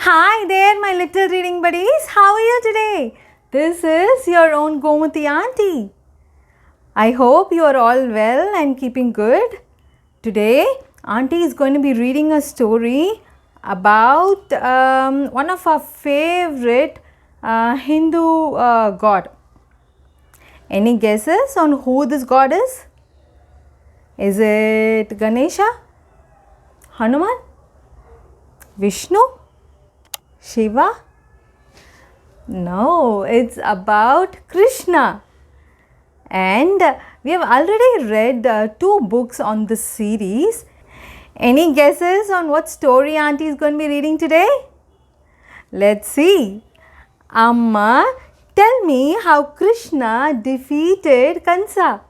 Hi there, my little reading buddies. How are you today? This is your own Gomuti auntie. I hope you are all well and keeping good. Today, auntie is going to be reading a story about one of our favorite Hindu god. Any guesses on who this god is? Is it Ganesha? Hanuman? Vishnu? Shiva? No, it's about Krishna. And we have already read 2 books on this series. Any guesses on what story auntie is going to be reading today? Let's see. Amma, tell me how Krishna defeated Kansa.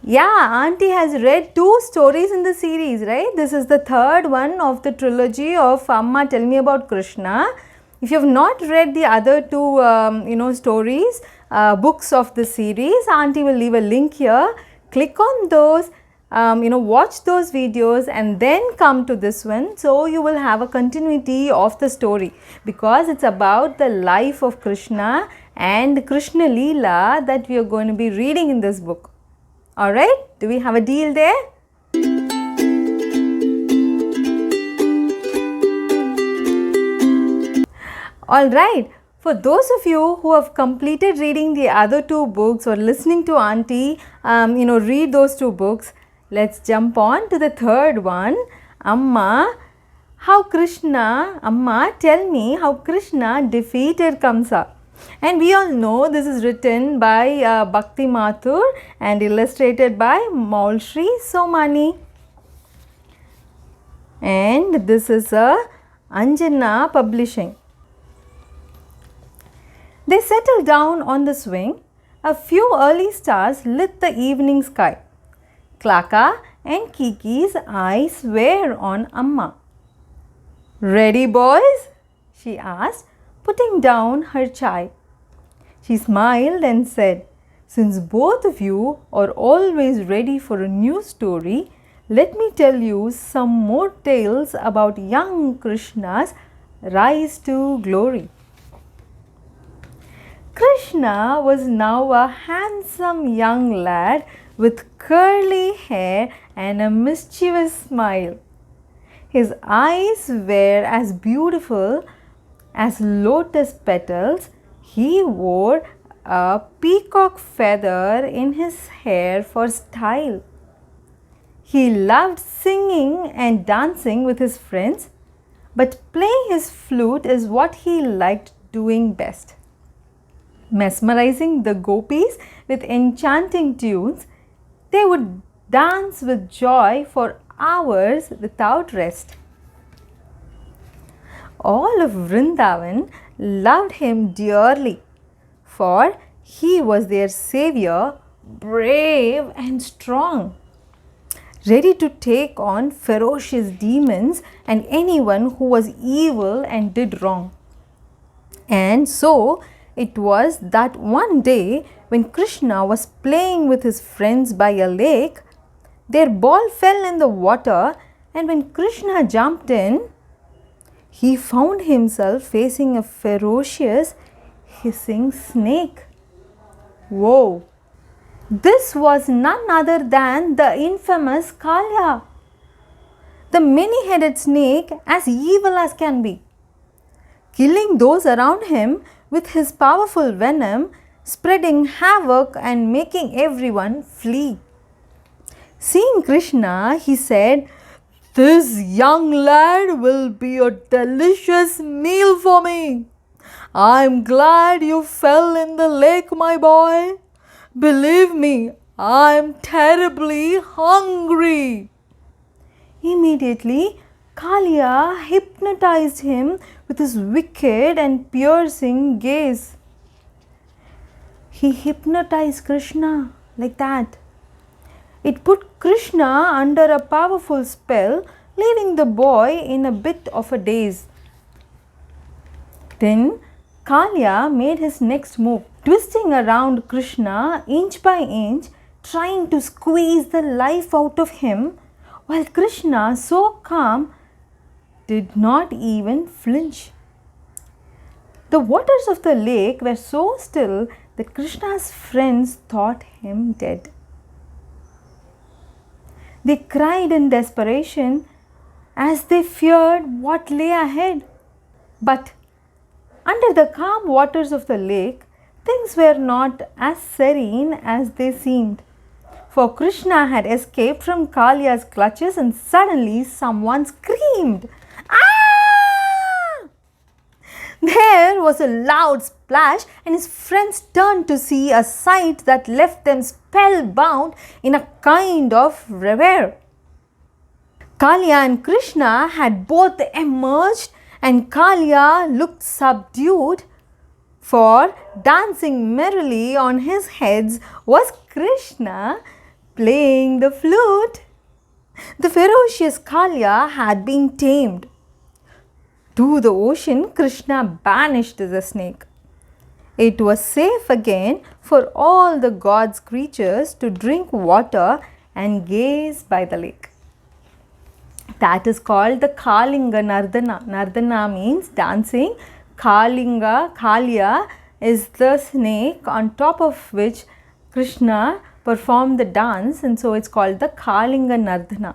Yeah, auntie has read 2 stories in the series, right? This is the 3rd one of the trilogy of Amma Tell Me about Krishna. If you have not read the other 2 stories, books of the series, auntie will leave a link here. Click on those, watch those videos and then come to this one. So you will have a continuity of the story because it's about the life of Krishna and Krishna Leela that we are going to be reading in this book. Alright, do we have a deal there? Alright, for those of you who have completed reading the other 2 books or listening to auntie, read those 2 books, let's jump on to the 3rd one. Amma, tell me how Krishna defeated Kansa. And we all know this is written by Bhakti Mathur and illustrated by Moushree, Somani. And this is a Anjana publishing. They settled down on the swing. A few early stars lit the evening sky. Klaka and Kiki's eyes were on Amma. Ready, boys? She asked, putting down her chai. She smiled and said, since both of you are always ready for a new story, let me tell you some more tales about young Krishna's rise to glory. Krishna was now a handsome young lad with curly hair and a mischievous smile. His eyes were as beautiful as lotus petals. He wore a peacock feather in his hair for style. He loved singing and dancing with his friends, but playing his flute is what he liked doing best. Mesmerizing the gopis with enchanting tunes, they would dance with joy for hours without rest. All of Vrindavan loved him dearly, for he was their savior, brave and strong, ready to take on ferocious demons and anyone who was evil and did wrong. And so it was that one day when Krishna was playing with his friends by a lake, their ball fell in the water, and when Krishna jumped in, he found himself facing a ferocious, hissing snake. Whoa! This was none other than the infamous Kaliya, the many-headed snake as evil as can be, killing those around him with his powerful venom, spreading havoc and making everyone flee. Seeing Krishna, he said, this young lad will be a delicious meal for me. I'm glad you fell in the lake, my boy. Believe me, I'm terribly hungry. Immediately, Kaliya hypnotized him with his wicked and piercing gaze. He hypnotized Krishna like that. It put Krishna under a powerful spell, leaving the boy in a bit of a daze. Then Kaliya made his next move, twisting around Krishna inch by inch, trying to squeeze the life out of him, while Krishna, so calm, did not even flinch. The waters of the lake were so still that Krishna's friends thought him dead. They cried in desperation as they feared what lay ahead. But under the calm waters of the lake, things were not as serene as they seemed. For Krishna had escaped from Kaliya's clutches and suddenly someone screamed, "Ah!" There was a loud splash and his friends turned to see a sight that left them spellbound in a kind of reverie. Kaliya and Krishna had both emerged and Kaliya looked subdued, for dancing merrily on his head was Krishna playing the flute. The ferocious Kaliya had been tamed. To the ocean, Krishna banished the snake. It was safe again for all the gods' creatures to drink water and gaze by the lake. That is called the Kalinga Nardana. Nardana means dancing. Kaliya is the snake on top of which Krishna performed the dance, and so it's called the Kalinga Nardana.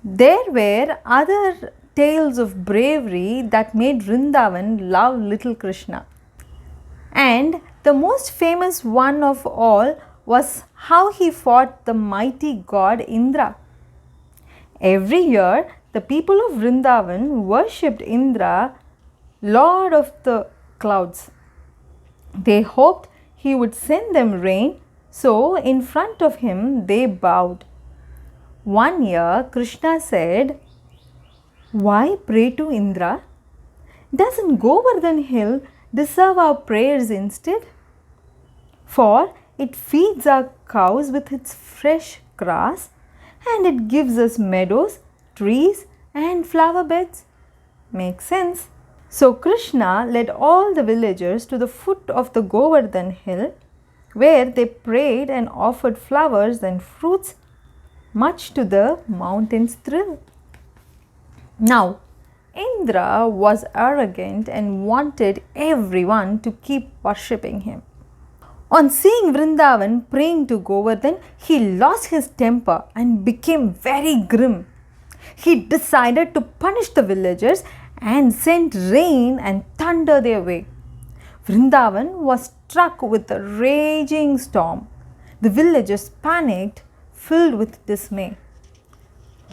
There were other tales of bravery that made Vrindavan love little Krishna. And the most famous one of all was how he fought the mighty god Indra. Every year, the people of Vrindavan worshipped Indra, lord of the clouds. They hoped he would send them rain, so in front of him they bowed. One year, Krishna said, "Why pray to Indra? Doesn't Govardhan hill deserve our prayers instead? For it feeds our cows with its fresh grass, and it gives us meadows, trees and flower beds." Makes sense. So Krishna led all the villagers to the foot of the Govardhan hill, where they prayed and offered flowers and fruits, much to the mountain's thrill. Now, Indra was arrogant and wanted everyone to keep worshipping him. On seeing Vrindavan praying to Govardhan, he lost his temper and became very grim. He decided to punish the villagers and sent rain and thunder their way. Vrindavan was struck with a raging storm. The villagers panicked, filled with dismay.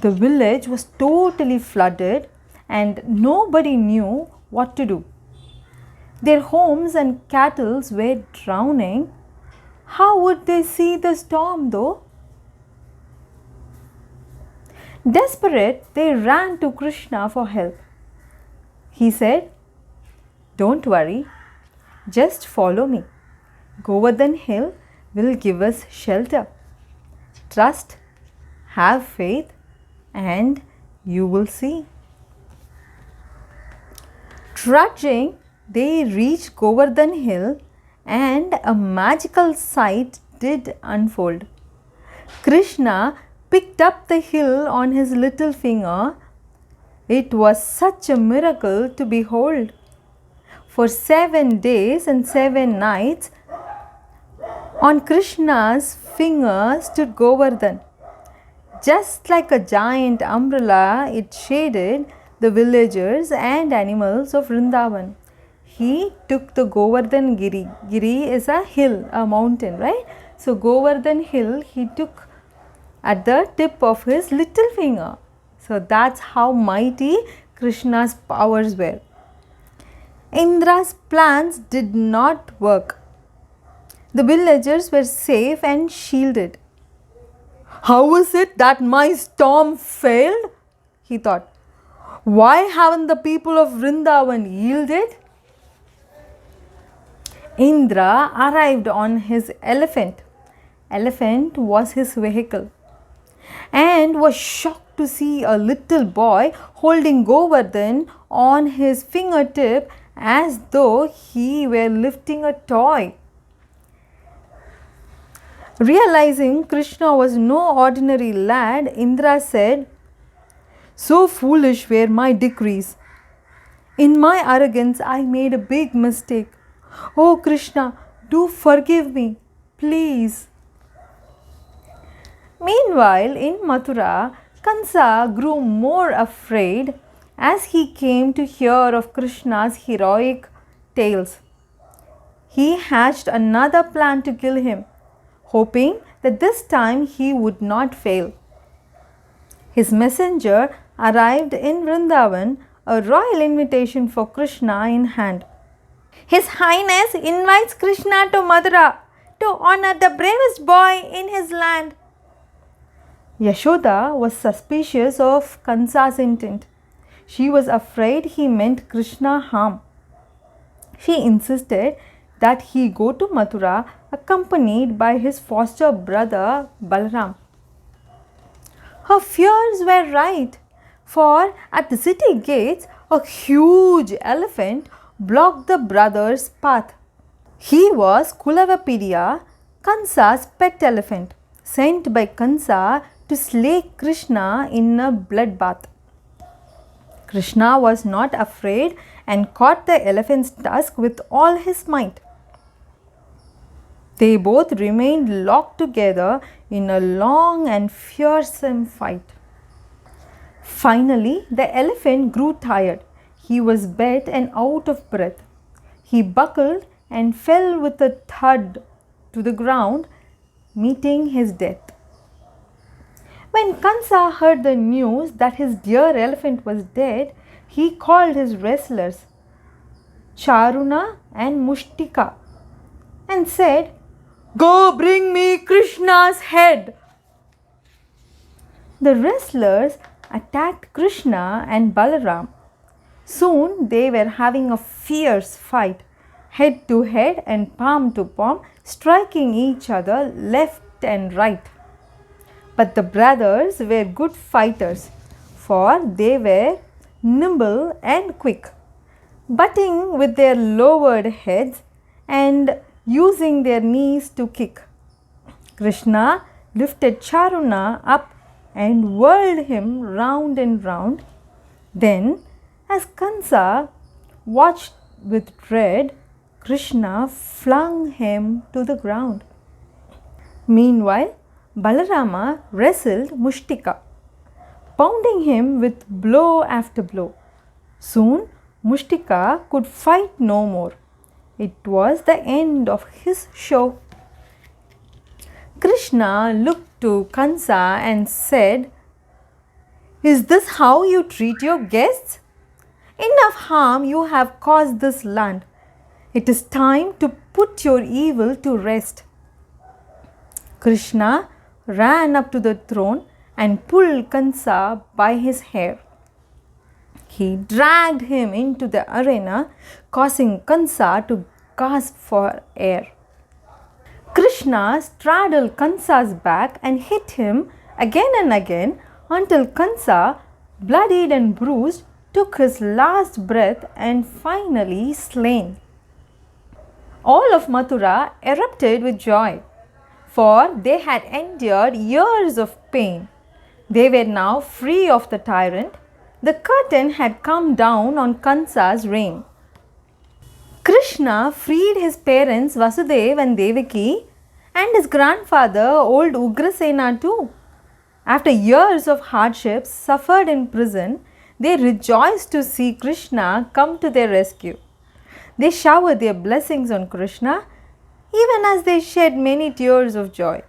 The village was totally flooded and nobody knew what to do. Their homes and cattle were drowning. How would they see the storm though? Desperate, they ran to Krishna for help. He said, "Don't worry, just follow me. Govardhan hill will give us shelter. Trust, have faith, and you will see." Trudging, they reached Govardhan hill and a magical sight did unfold. Krishna picked up the hill on his little finger. It was such a miracle to behold. For 7 days and 7 nights, on Krishna's finger stood Govardhan. Just like a giant umbrella, it shaded the villagers and animals of Vrindavan. He took the Govardhan Giri. Giri is a hill, a mountain, right? So Govardhan hill he took at the tip of his little finger. So that's how mighty Krishna's powers were. Indra's plans did not work. The villagers were safe and shielded. How is it that my storm failed? He thought. Why haven't the people of Vrindavan yielded? Indra arrived on his elephant. Elephant was his vehicle, and was shocked to see a little boy holding Govardhan on his fingertip as though he were lifting a toy. Realizing Krishna was no ordinary lad, Indra said, So foolish were my decrees. In my arrogance, I made a big mistake. Oh Krishna, do forgive me, please. Meanwhile, in Mathura, Kansa grew more afraid as he came to hear of Krishna's heroic tales. He hatched another plan to kill him, hoping that this time he would not fail. His messenger arrived in Vrindavan, a royal invitation for Krishna in hand. His Highness invites Krishna to Mathura to honor the bravest boy in his land. Yashoda was suspicious of Kansa's intent. She was afraid he meant Krishna harm. She insisted that he go to Mathura accompanied by his foster brother Balaram. Her fears were right, for at the city gates a huge elephant blocked the brothers' path. He was Kulavapidiya, Kansa's pet elephant, sent by Kansa to slay Krishna in a bloodbath. Krishna was not afraid and caught the elephant's tusk with all his might. They both remained locked together in a long and fearsome fight. Finally, the elephant grew tired. He was bent and out of breath. He buckled and fell with a thud to the ground, meeting his death. When Kansa heard the news that his dear elephant was dead, he called his wrestlers, Charuna and Mushtika, and said, "Go bring me Krishna's head." The wrestlers attacked Krishna and Balaram. Soon they were having a fierce fight, head to head and palm to palm, striking each other left and right. But the brothers were good fighters, for they were nimble and quick, butting with their lowered heads and using their knees to kick. Krishna lifted Charuna up and whirled him round and round. Then, as Kansa watched with dread, Krishna flung him to the ground. Meanwhile, Balarama wrestled Mushtika, pounding him with blow after blow. Soon, Mushtika could fight no more. It was the end of his show. Krishna looked to Kansa and said, "Is this how you treat your guests? Enough harm you have caused this land. It is time to put your evil to rest." Krishna ran up to the throne and pulled Kansa by his hair. He dragged him into the arena, causing Kansa to gasp for air. Krishna straddled Kansa's back and hit him again and again until Kansa, bloodied and bruised, took his last breath and finally slain. All of Mathura erupted with joy, for they had endured years of pain. They were now free of the tyrant. The curtain had come down on Kansa's reign. Krishna freed his parents Vasudeva and Devaki and his grandfather old Ugrasena too. After years of hardships suffered in prison, they rejoiced to see Krishna come to their rescue. They showered their blessings on Krishna even as they shed many tears of joy.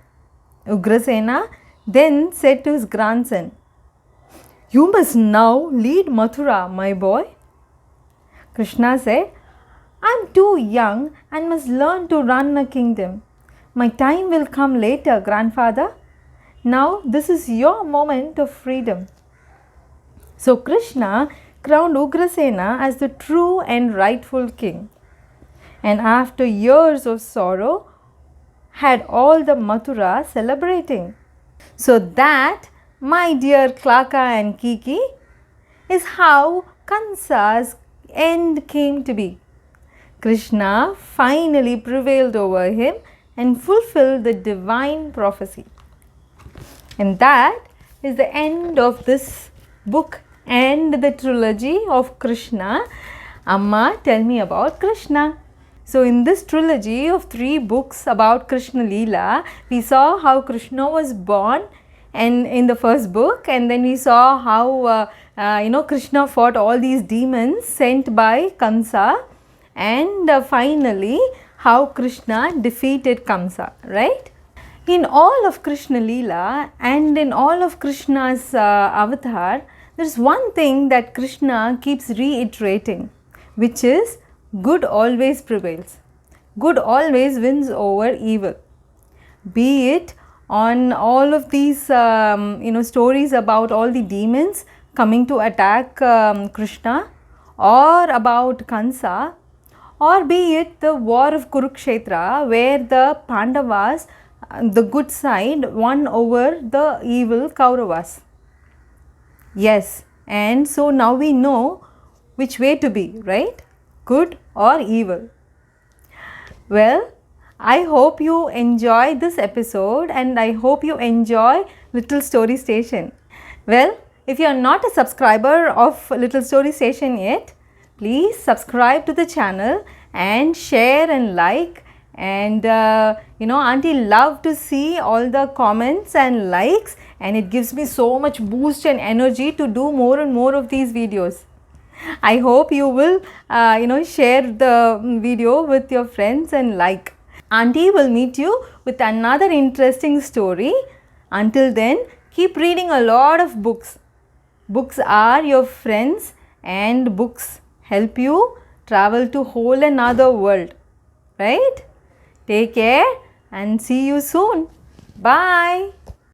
Ugrasena then said to his grandson, "You must now lead Mathura, my boy." Krishna said, "I am too young and must learn to run a kingdom. My time will come later, grandfather. Now this is your moment of freedom." So Krishna crowned Ugrasena as the true and rightful king, and after years of sorrow had all the Mathura celebrating. So that, my dear Klaka and Kiki, is how Kansa's end came to be. Krishna finally prevailed over him and fulfilled the divine prophecy. And that is the end of this book and the trilogy of Krishna, Amma Tell Me About Krishna. So in this trilogy of 3 books about Krishna Leela, we saw how Krishna was born and in the first book, and then we saw how Krishna fought all these demons sent by Kansa, and finally how Krishna defeated Kansa, right? In all of Krishna Leela and in all of Krishna's avatar, there is one thing that Krishna keeps reiterating, which is good always prevails. Good always wins over evil. Be it on all of these stories about all the demons coming to attack Krishna, or about Kansa, or be it the war of Kurukshetra where the Pandavas, the good side, won over the evil Kauravas. Yes, and so now we know which way to be, right? Good or evil. Well, I hope you enjoy this episode and I hope you enjoy Little Story Station. Well, if you are not a subscriber of Little Story Station yet, please subscribe to the channel and share and like, and auntie love to see all the comments and likes, and it gives me so much boost and energy to do more and more of these videos. I hope you will share the video with your friends and like. Auntie will meet you with another interesting story. Until then, keep reading a lot of books. Books are your friends and books help you travel to whole another world, right? Take care and see you soon. Bye.